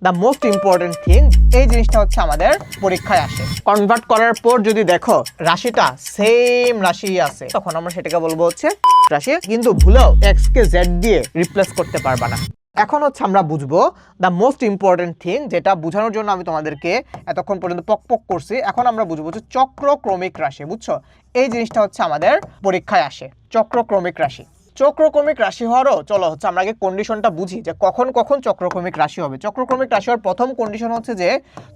The most important thing, এই জিনিসটা হচ্ছে আমাদের পরীক্ষায় আসে। কনভার্ট করার পর যদি দেখো রাশিটা সেম রাশি আছে, তখন আমরা সেটাকে বলবো হচ্ছে রাশি, কিন্তু ভুলেও এক্স কে জেড দিয়ে রিপ্লেস করতে পারবা না। এখন হচ্ছে আমরা বুঝবো দ্য মোস্ট ইম্পর্টেন্ট থিং, যেটা বোঝানোর জন্য আমি তোমাদেরকে এতক্ষণ পর্যন্ত পক করছি। এখন আমরা বুঝবো যে চক্রক্রমিক রাশি, বুঝছো? এই জিনিসটা হচ্ছে আমাদের পরীক্ষায় আসে, চক্রক্রমিক রাশি। চক্রক্রমিক রাশি হওয়ারও চলো হচ্ছে আমরা আগে কন্ডিশনটা বুঝি যে কখন কখন চক্রক্রমিক রাশি হবে। চক্রক্রমিক রাশি হওয়ার প্রথম কন্ডিশন হচ্ছে যে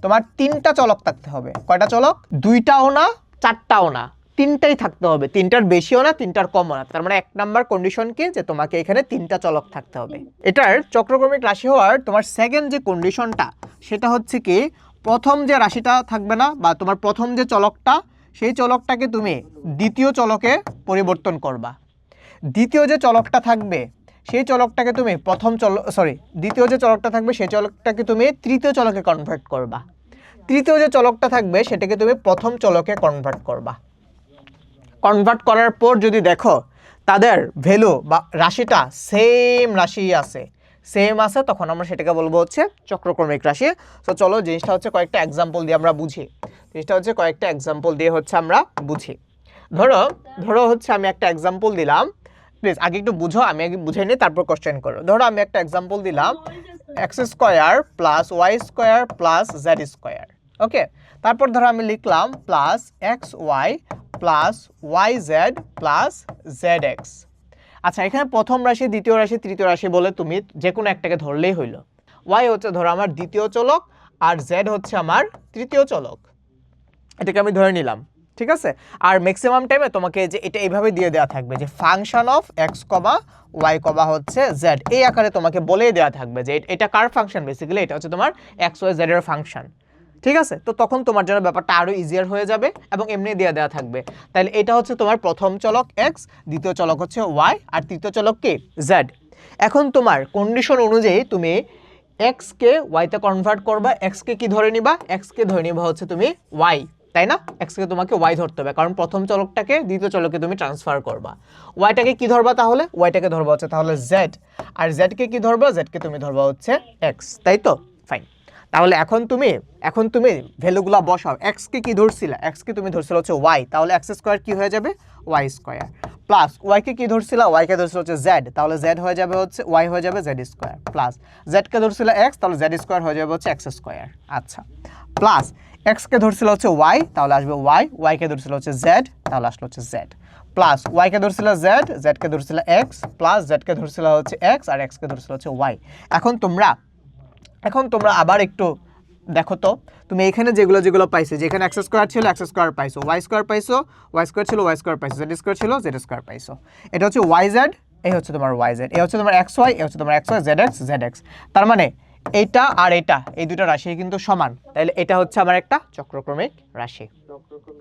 তোমার তিনটা চলক থাকতে হবে। কয়টা চলক? দুইটাও না, চারটাও না, তিনটাই থাকতে হবে। তিনটার বেশিও না, তিনটার কমও না। তার মানে এক নাম্বার কন্ডিশন কি, যে তোমাকে এখানে তিনটা চলক থাকতে হবে। এটার চক্রক্রমিক রাশি হওয়ার তোমার সেকেন্ড যে কন্ডিশনটা, সেটা হচ্ছে কি, প্রথম যে রাশিটা থাকবে না, বা তোমার প্রথম যে চলকটা, সেই চলকটাকে তুমি দ্বিতীয় চলকে পরিবর্তন করবা। দ্বিতীয় যে চলকটা থাকবে সেই চলকটাকে তুমি দ্বিতীয় যে চলকটা থাকবে সেই চলকটাকে তুমি তৃতীয় চলকে কনভার্ট করবা। তৃতীয় যে চলকটা থাকবে সেটাকে তুমি প্রথম চলকে কনভার্ট করবা। কনভার্ট করার পর যদি দেখো তাদের ভ্যালু বা রাশিটা সেম আছে, তখন আমরা সেটাকে বলবো হচ্ছে চক্রক্রমিক রাশি। তো চলো জিনিসটা হচ্ছে কয়েকটা এক্সাম্পল দিয়ে আমরা বুঝি। ধরো হচ্ছে আমি একটা এক্সাম্পল দিলাম, প্লিজ আগে একটু বুঝো, আমি আগে বুঝে নিই তারপর কোশ্চেন করো। ধরো আমি একটা এক্সাম্পল দিলাম, x square plus y square plus z square. Okay, তারপর ধরো আমি লিখলাম plus x y plus y z plus z x. আচ্ছা, এখানে প্রথম রাশি, দ্বিতীয় রাশি, তৃতীয় রাশি বলে তুমি যে কোনো একটাকে ধরলেই হইলো। ওয়াই হচ্ছে ধরো আমার দ্বিতীয় চলক, আর জেড হচ্ছে আমার তৃতীয় চলক। এটাকে আমি ধরে নিলাম, ঠিক আছে? আর ম্যাক্সিমাম টাইমে তোমাকে যে এটা এইভাবে দিয়ে দেওয়া থাকবে যে function of x comma y comma হচ্ছে জেড, এই আকারে তোমাকে বলেই দেওয়া থাকবে যে এটা কার ফাংশন। বেসিক্যালি এটা হচ্ছে তোমার এক্স ওয়াই জেড এর ফাংশন, ঠিক আছে? তো তখন তোমার জন্য ব্যাপারটা আরো ইজিয়ার হয়ে যাবে এবং এমনি দেওয়া থাকবে। তাহলে এটা হচ্ছে তোমার প্রথম চলক এক্স, দ্বিতীয় চলক হচ্ছে ওয়াই, আর তৃতীয় চলক কি, জেড। এখন তোমার কন্ডিশন অনুযায়ী তুমি এক্স কে ওয়াইতে কনভার্ট করবা। এক্স কে কি ধরে নিবা? এক্স কে ধরে নিবা হচ্ছে তুমি ওয়াই, তাই না? এক্স কে তোমাকে ওয়াই ধরতে হবে, কারণ প্রথম চলকটাকে দ্বিতীয় চলকে তুমি ট্রান্সফার করবা। ওয়াইটাকে কি ধরবা তাহলে? ওয়াইটাকে ধরবা হচ্ছে তাহলে জেড, আর জেড কে কি ধরবা? জেড কে তুমি ধরবা হচ্ছে এক্স, তাই তো? ফাইন। তাহলে এখন তুমি ভ্যালুগুলা বসাও। এক্স কে কি ধরছিলা? এক্স কে তুমি ধরছিলা হচ্ছে ওয়াই, তাহলে এক্স স্কোয়ার কি হয়ে যাবে? Y square. প্লাস ওয়াই কে কি ধরছিলা? ওয়াই কে ধরছিল হচ্ছে জেড, তাহলে জেড হয়ে যাবে হচ্ছে ওয়াই হয়ে যাবে জেড স্কোয়ার। প্লাস জেড কে ধরছিলা এক্স, তাহলে জেড স্কোয়ার হয়ে যাবে হচ্ছে এক্স স্কোয়ার। আচ্ছা, প্লাস এক্স কে ধরছিল হচ্ছে ওয়াই, তাহলে আসবে ওয়াই। ওয়াই কে ধরছিল হচ্ছে জেড, তাহলে আসলো হচ্ছে জেড। প্লাস ওয়াই কে ধরছিল জেড, জেড কে ধরছিল এক্স, প্লাস জেড কে ধরছিল হচ্ছে এক্স, আর এক্স কে ধরছিল হচ্ছে ওয়াই। এখন তোমরা আবার একটু দেখো তো, তুমি এখানে যেগুলো পাইছো, যেখানে এক্স স্কোয়ার ছিল এক্স স্কোয়ার পাইছো, ওয়াই স্কোয়ার পাইছো, ওয়াই স্কোয়ার ছিল ওয়াই স্কোয়ার পাইছো, জেড স্কোয়ার ছিল জেড স্কোয়ার পাইছো। এটা হচ্ছে ওয়াই জেড, এই হচ্ছে তোমার ওয়াই জেড, এই হচ্ছে তোমার এক্স ওয়াই, এই হচ্ছে তোমার এক্স ওয়াই, জেড এক্স। তার মানে এইটা আর এটা, এই দুটো রাশি কিন্তু সমান। তাহলে এটা হচ্ছে আমার একটা চক্রক্রমিক রাশি,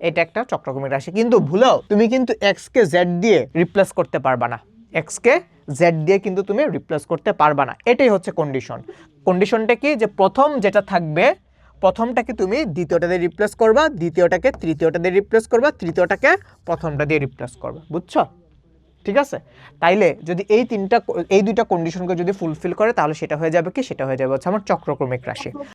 এটা একটা চক্রক্রমিক রাশি। কিন্তু ভুলেও তুমি কিন্তু এক্স কে জেড দিয়ে রিপ্লেস করতে পারবা না, এক্স কে জেড দিয়ে কিন্তু তুমি রিপ্লেস করতে পারবা না। এটাই হচ্ছে কন্ডিশন। কন্ডিশনটা কি, যে প্রথম যেটা থাকবে প্রথমটাকে তুমি দ্বিতীয়টা দিয়ে রিপ্লেস করবা, দ্বিতীয়টাকে তৃতীয়টা দিয়ে রিপ্লেস করবা, তৃতীয়টাকে প্রথমটা দিয়ে রিপ্লেস করবা। বুঝছো? ঠিক আছে? তাইলে যদি এই দুইটা কন্ডিশনকে যদি ফুলফিল করে, তাহলে সেটা হয়ে যাবে কি, সেটা হয়ে যাবে হচ্ছে আমার চক্রক্রমিক রাশি।